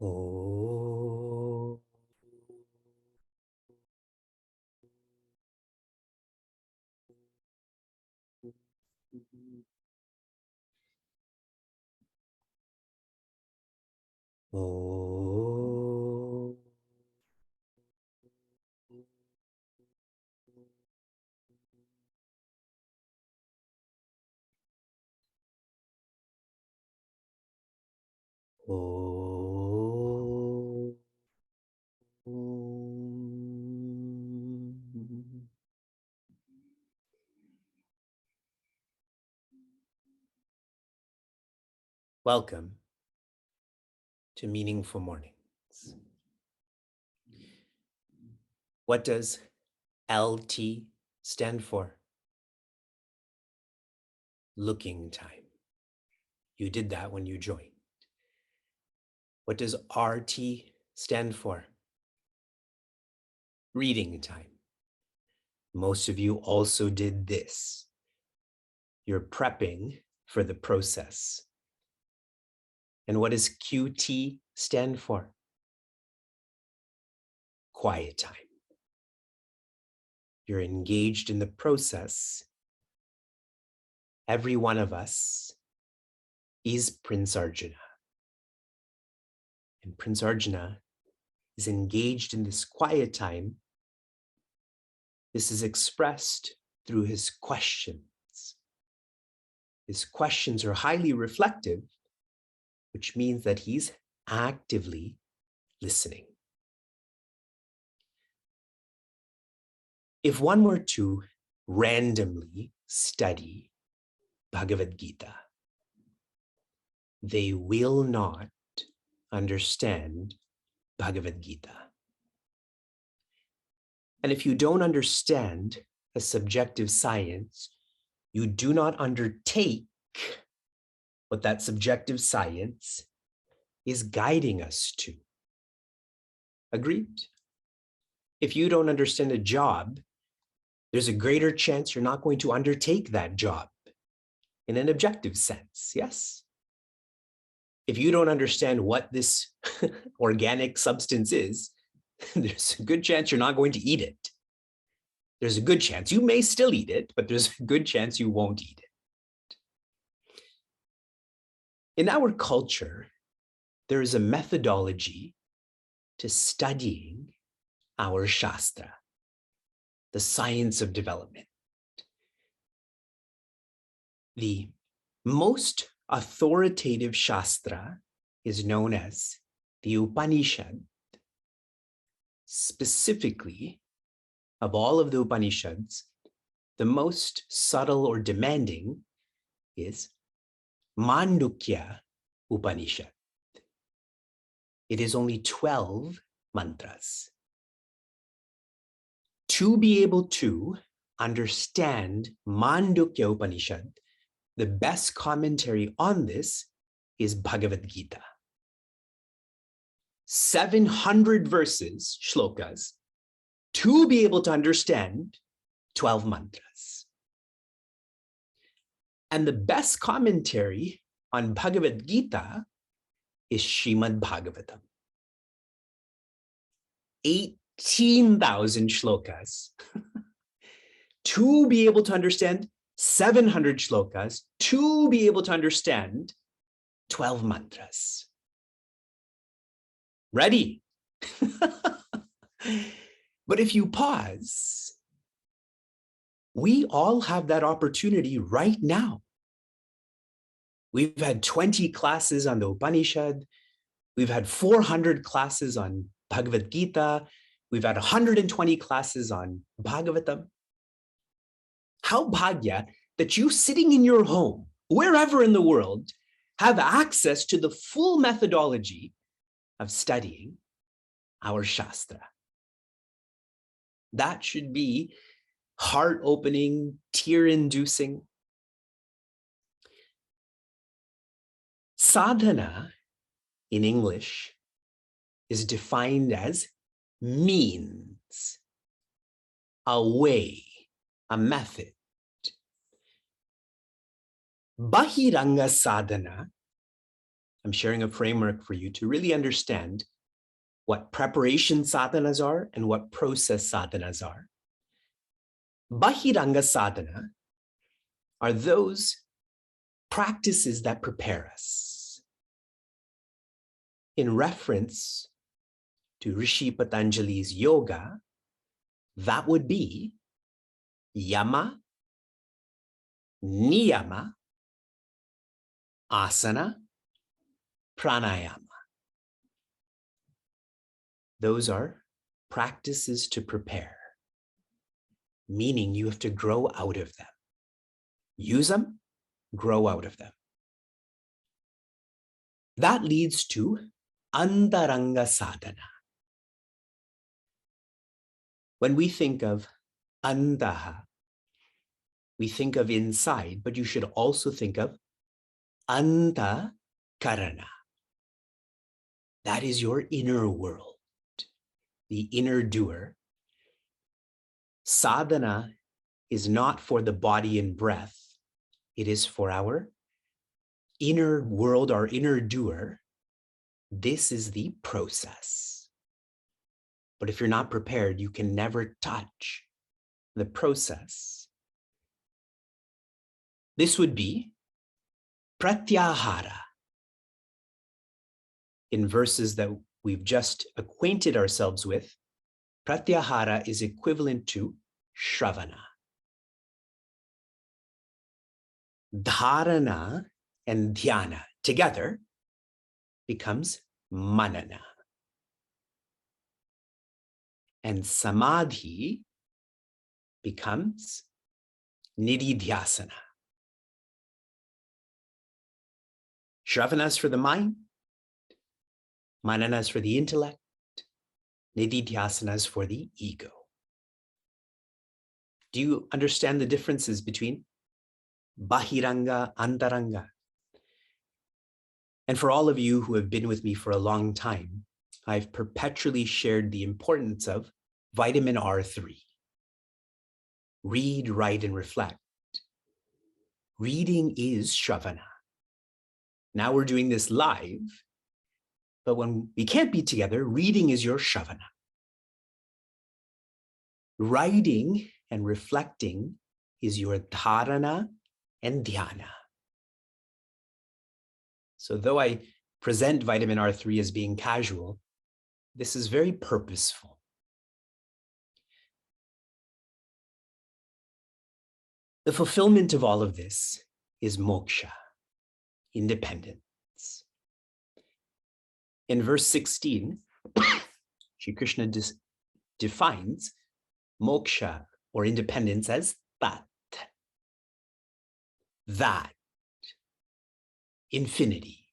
Oh. Oh. Oh. Welcome to Meaningful Mornings. What does LT stand for? Looking time. You did that when you joined. What does RT stand for? Reading time. Most of you also did this. You're prepping for the process. And what does QT stand for? Quiet time. You're engaged in the process. Every one of us is Prince Arjuna. And Prince Arjuna is engaged in this quiet time. This is expressed through his questions. His questions are highly reflective, which means that he's actively listening. If one were to randomly study Bhagavad Gita, they will not understand Bhagavad Gita. And if you don't understand a subjective science, you do not undertake what that subjective science is guiding us to. Agreed? If you don't understand a job, there's a greater chance you're not going to undertake that job in an objective sense, yes? If you don't understand what this organic substance is, there's a good chance you're not going to eat it. There's a good chance you may still eat it, but there's a good chance you won't eat it. In our culture, there is a methodology to studying our Shastra, the science of development. The most authoritative Shastra is known as the Upanishad. Specifically, of all of the Upanishads, the most subtle or demanding is Mandukya Upanishad. It is only 12 mantras. To be able to understand Mandukya Upanishad, the best commentary on this is Bhagavad Gita. 700 verses, shlokas, to be able to understand 12 mantras. And the best commentary on Bhagavad Gita is Srimad Bhagavatam. 18,000 shlokas to be able to understand 700 shlokas, to be able to understand 12 mantras. Ready? But if you pause, we all have that opportunity right now. We've had 20 classes on the Upanishad. We've had 400 classes on Bhagavad Gita. We've had 120 classes on Bhagavatam. How bhagya that you sitting in your home, wherever in the world, have access to the full methodology of studying our Shastra. That should be heart-opening, tear-inducing. Sadhana in English is defined as means, a way, a method. Bahiranga sadhana I'm sharing a framework for you to really understand what preparation sadhanas are and what process sadhanas are. Bahiranga sadhana are those practices that prepare us. In reference to Rishi Patanjali's yoga, that would be yama, niyama, asana, pranayama. Those are practices to prepare, meaning you have to grow out of them. Use them, grow out of them. That leads to antaranga sadhana. When we think of antaha, we think of inside, but you should also think of antakarana. That is your inner world, the inner doer. Sadhana is not for the body and breath. It is for our inner world, our inner doer. This is the process. But if you're not prepared, you can never touch the process. This would be pratyahara. In verses that we've just acquainted ourselves with, pratyahara is equivalent to shravana. Dharana and dhyana together becomes manana. And samadhi becomes nididhyasana. Shravanas for the mind, mananas for the intellect, nididhyasanas for the ego. Do you understand the differences between bahiranga, antaranga? And for all of you who have been with me for a long time, I've perpetually shared the importance of vitamin R3. Read, write, and reflect. Reading is shravana. Now we're doing this live, but when we can't be together, reading is your shravana. Writing and reflecting is your dharana and dhyana. So though I present vitamin R3 as being casual, this is very purposeful. The fulfillment of all of this is moksha, independence. In verse 16, Shri Krishna defines moksha or independence as tat. That. Infinity.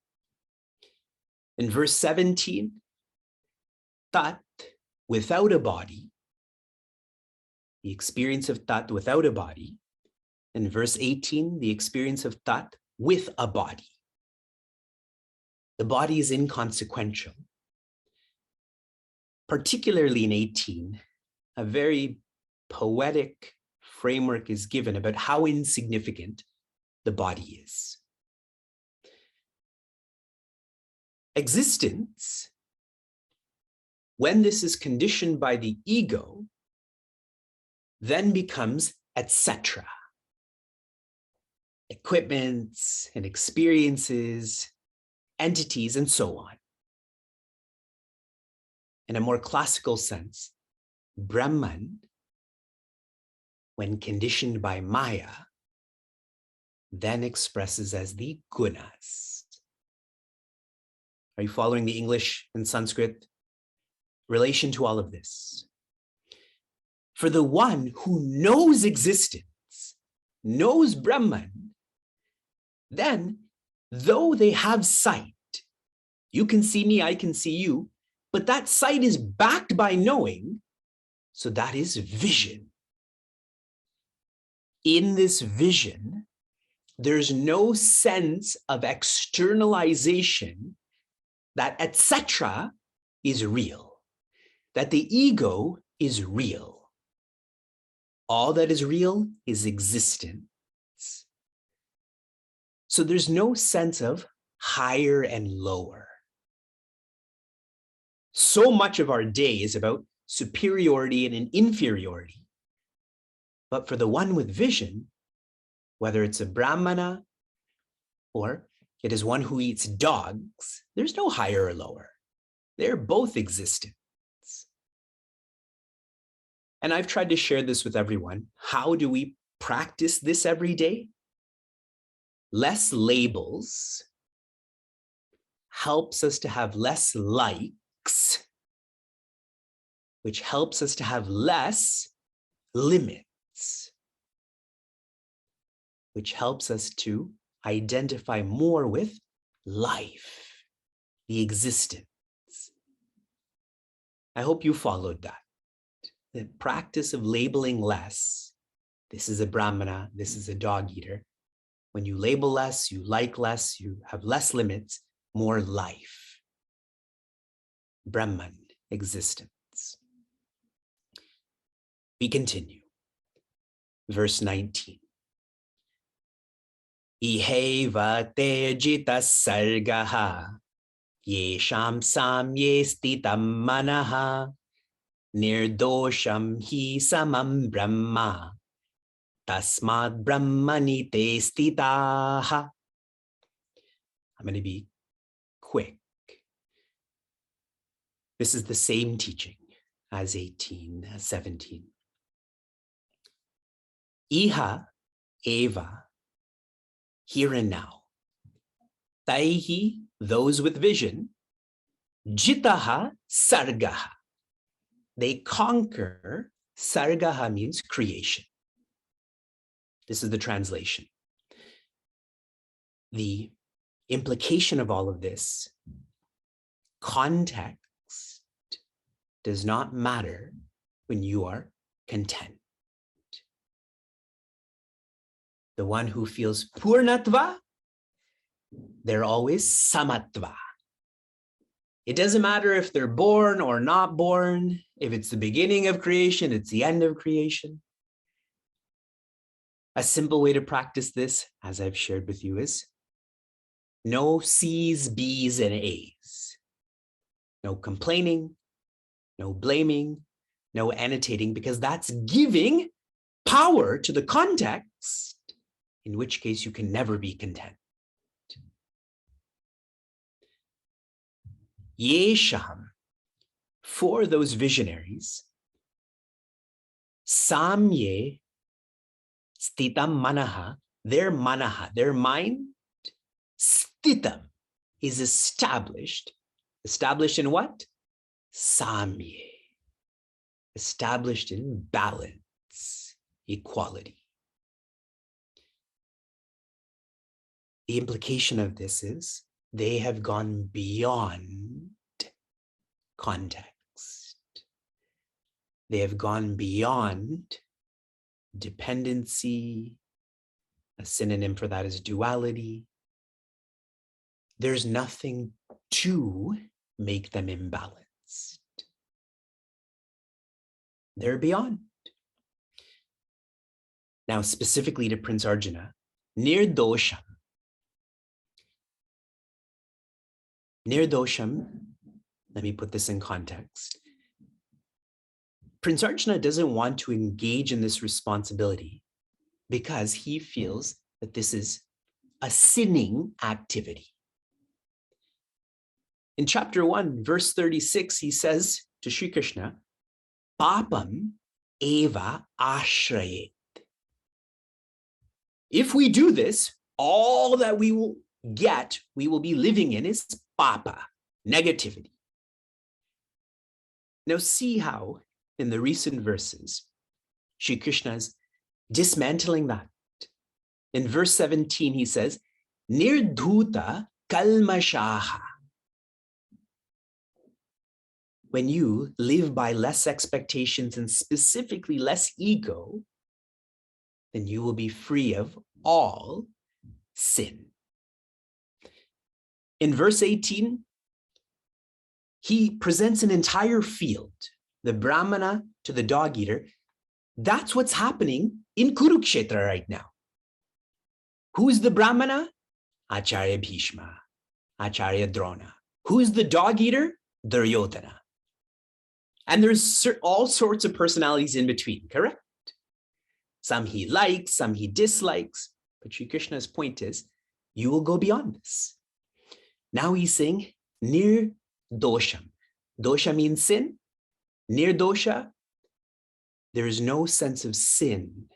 In verse 17, tat, without a body, the experience of tat without a body. In verse 18, the experience of tat with a body. The body is inconsequential. Particularly in 18, a very poetic framework is given about how insignificant the body is. Existence, when this is conditioned by the ego, then becomes etc. Equipments and experiences, entities, and so on. In a more classical sense, Brahman, when conditioned by Maya, then expresses as the gunas. Are you following the English and Sanskrit relation to all of this? For the one who knows existence, knows Brahman, then though they have sight, you can see me, I can see you, but that sight is backed by knowing, so that is vision. In this vision, there's no sense of externalization that etc. is real, that the ego is real. All that is real is existence. So there's no sense of higher and lower. So much of our day is about superiority and an inferiority. But for the one with vision, whether it's a Brahmana or it is one who eats dogs, there's no higher or lower. They're both existence. And I've tried to share this with everyone. How do we practice this every day? Less labels helps us to have less likes, which helps us to have less limits, which helps us to identify more with life, the existence. I hope you followed that. The practice of labeling less. This is a Brahmana, this is a dog eater. When you label less, you like less, you have less limits, more life. Brahman, existence. We continue. Verse 19. Iheva te jita sargaha yesham samye stitam manaha nirdosham hi samam brahma tasmad brahmani te stitaha. I'm going to be quick. This is the same teaching as 17. Iha eva, here and now. Taihi, those with vision. Jitaha sargaha. They conquer. Sargaha means creation. This is the translation. The implication of all of this, context does not matter when you are content. The one who feels purnatva, they're always samatva. It doesn't matter if they're born or not born, if it's the beginning of creation, it's the end of creation. A simple way to practice this, as I've shared with you, is no C's, B's, and A's. No complaining, no blaming, no annotating, because that's giving power to the context, in which case you can never be content. Yesham, for those visionaries, samye stitam manaha, their mind, stitam, is established. Established in what? Samye. Established in balance, equality. The implication of this is they have gone beyond context. They have gone beyond dependency. A synonym for that is duality. There's nothing to make them imbalanced. They're beyond. Now, specifically to Prince Arjuna, nirdosham. Nirdosham, let me put this in context. Prince Arjuna doesn't want to engage in this responsibility because he feels that this is a sinning activity. In chapter 1, verse 36, he says to Sri Krishna, Papam eva ashrayet. If we do this, all that we will get, we will be living in is papa, negativity. Now see how in the recent verses, Sri Krishna is dismantling that. In verse 17, he says, Nirdhuta kalmashaha. When you live by less expectations and specifically less ego, then you will be free of all sin. In verse 18, he presents an entire field, the Brahmana to the dog eater. That's what's happening in Kurukshetra right now. Who's the Brahmana? Acharya Bhishma. Acharya Drona. Who is the dog eater? Duryodhana. And there's all sorts of personalities in between, correct? Some he likes, some he dislikes. But Sri Krishna's point is, you will go beyond this. Now he's saying, nir dosham. Dosha means sin. Nir dosha, there is no sense of sin.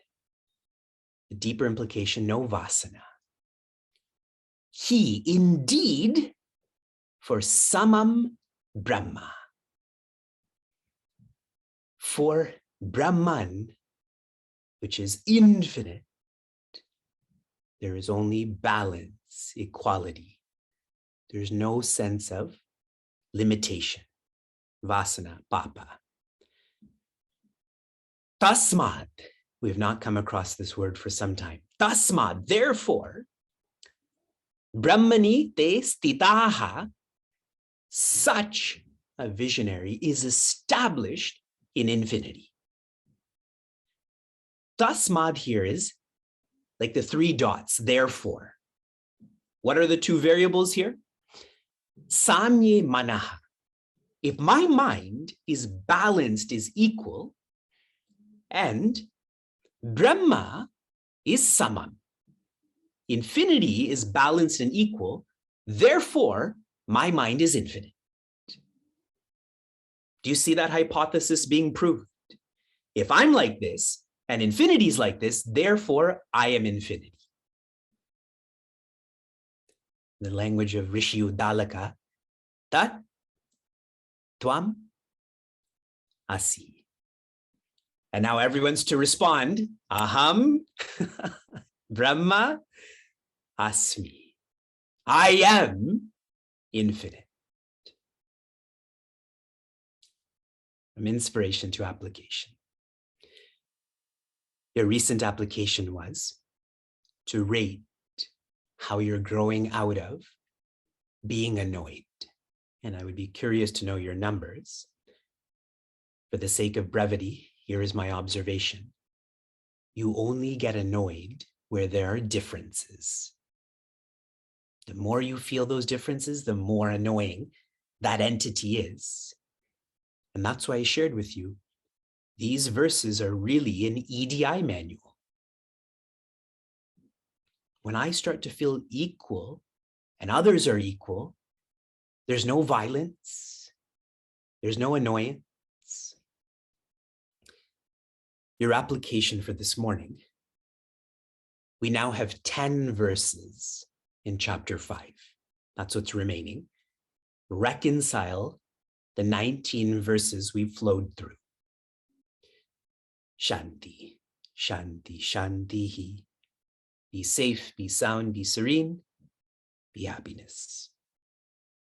The deeper implication, no vasana. He indeed for samam Brahma. For Brahman, which is infinite, there is only balance, equality. There's no sense of limitation, vasana, papa. Tasmad, we have not come across this word for some time. Tasmad, therefore, Brahmani te stitaha, such a visionary is established in infinity. Tasmad here is like the three dots, therefore. What are the two variables here? Samye manaha. If my mind is balanced, is equal, and Brahma is samam, infinity is balanced and equal, therefore my mind is infinite. Do you see that hypothesis being proved? If I'm like this, and infinity is like this, therefore I am infinity. The language of Rishi Uddalaka, tat tvam asi. And now everyone's to respond, aham Brahma asmi. I am infinite. From inspiration to application. Your recent application was to rate how you're growing out of being annoyed. And I would be curious to know your numbers. For the sake of brevity, here is my observation. You only get annoyed where there are differences. The more you feel those differences, the more annoying that entity is. And that's why I shared with you, these verses are really an EDI manual. When I start to feel equal and others are equal, there's no violence, there's no annoyance. Your application for this morning, we now have 10 verses in chapter 5. That's what's remaining. Reconcile the 19 verses we've flowed through. Shanti, Shanti, Shantihi. Be safe, be sound, be serene, be happiness.